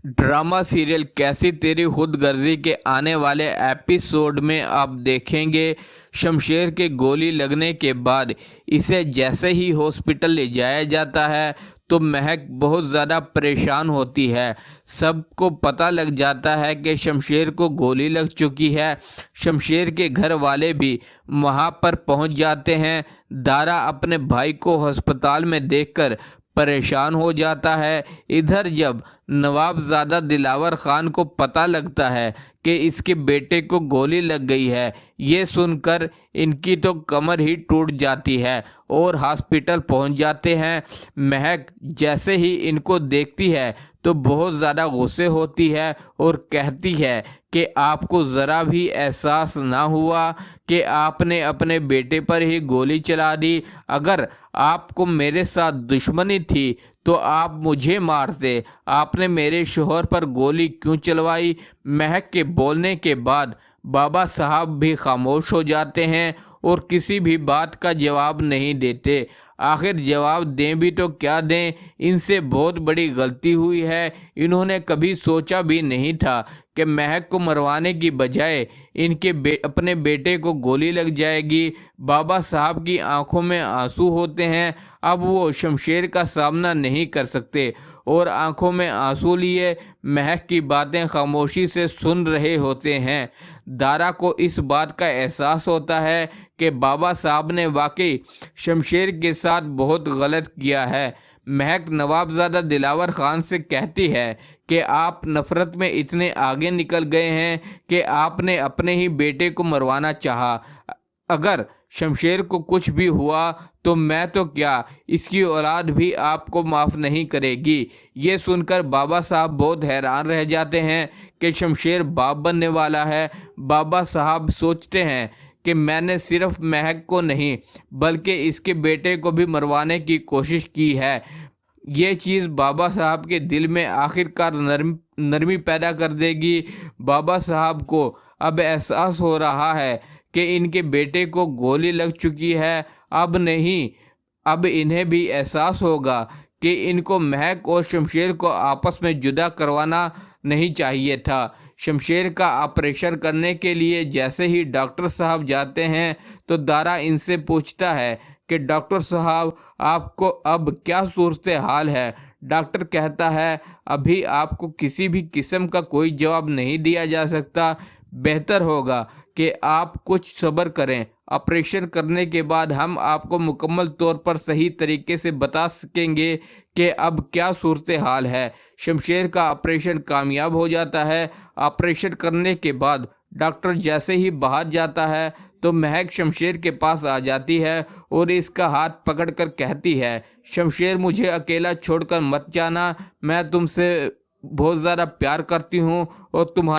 Drama serial कैसी तेरी खुद गर्जी के आने वाले एपिसोड में आप देखेंगे शमशेर के गोली लगने के बाद इसे जैसे ही हॉस्पिटल ले जाया जाता है तो महक बहुत ज़्यादा परेशान होती है। सबको पता लग जाता है कि शमशेर को गोली लग चुकी है। शमशेर के घर वाले भी वहां पर पहुंच जाते हैं। दारा अपने भाई को अस्पताल में देखकर परेशान हो जाता है। इधर जब नवाबजादा दिलावर खान को पता लगता है कि इसके बेटे को गोली लग गई है, ये सुनकर इनकी तो कमर ही टूट जाती है और हॉस्पिटल पहुंच जाते हैं। महक जैसे ही इनको देखती है तो बहुत ज़्यादा गुस्से होती है और कहती है कि आपको ज़रा भी एहसास ना हुआ कि आपने अपने बेटे पर ही गोली चला दी। अगर आपको मेरे साथ दुश्मनी थी तो आप मुझे मारते, आपने मेरे शोहर पर गोली क्यों चलवाई। महक के बोलने के बाद बाबा साहब भी खामोश हो जाते हैं और किसी भी बात का जवाब नहीं देते। आखिर जवाब दें भी तो क्या दें, इनसे बहुत बड़ी गलती हुई है। इन्होंने कभी सोचा भी नहीं था कि महक को मरवाने की बजाय इनके अपने बेटे को गोली लग जाएगी। बाबा साहब की आंखों में आंसू होते हैं। अब वो शमशेर का सामना नहीं कर सकते और आंखों में आंसू लिए महक की बातें खामोशी से सुन रहे होते हैं। दारा को इस बात का एहसास होता है कि बाबा साहब ने वाकई शमशेर के साथ बहुत गलत किया है। महक नवाबजादा दिलावर खान से कहती है कि आप नफ़रत में इतने आगे निकल गए हैं कि आपने अपने ही बेटे को मरवाना चाहा। अगर शमशेर को कुछ भी हुआ तो मैं तो क्या, इसकी औलाद भी आपको माफ़ नहीं करेगी। ये सुनकर बाबा साहब बहुत हैरान रह जाते हैं कि शमशेर बाप बनने वाला है। बाबा साहब सोचते हैं कि मैंने सिर्फ महक को नहीं बल्कि इसके बेटे को भी मरवाने की कोशिश की है। ये चीज़ बाबा साहब के दिल में आखिरकार नरमी पैदा कर देगी। बाबा साहब को अब एहसास हो रहा है कि इनके बेटे को गोली लग चुकी है। अब नहीं, अब इन्हें भी एहसास होगा कि इनको महक और शमशेर को आपस में जुदा करवाना नहीं चाहिए था। शमशेर का ऑपरेशन करने के लिए जैसे ही डॉक्टर साहब जाते हैं तो दारा इनसे पूछता है कि डॉक्टर साहब आपको अब क्या सूरत हाल है। डॉक्टर कहता है अभी आपको किसी भी किस्म का कोई जवाब नहीं दिया जा सकता। बेहतर होगा कि आप कुछ सब्र करें। ऑपरेशन करने के बाद हम आपको मुकम्मल तौर पर सही तरीके से बता सकेंगे कि अब क्या सूरत हाल है। शमशेर का ऑपरेशन कामयाब हो जाता है। ऑपरेशन करने के बाद डॉक्टर जैसे ही बाहर जाता है तो महक शमशेर के पास आ जाती है और इसका हाथ पकड़कर कहती है, शमशेर मुझे अकेला छोड़कर मत जाना, मैं तुमसे बहुत ज़्यादा प्यार करती हूँ और तुम्हारा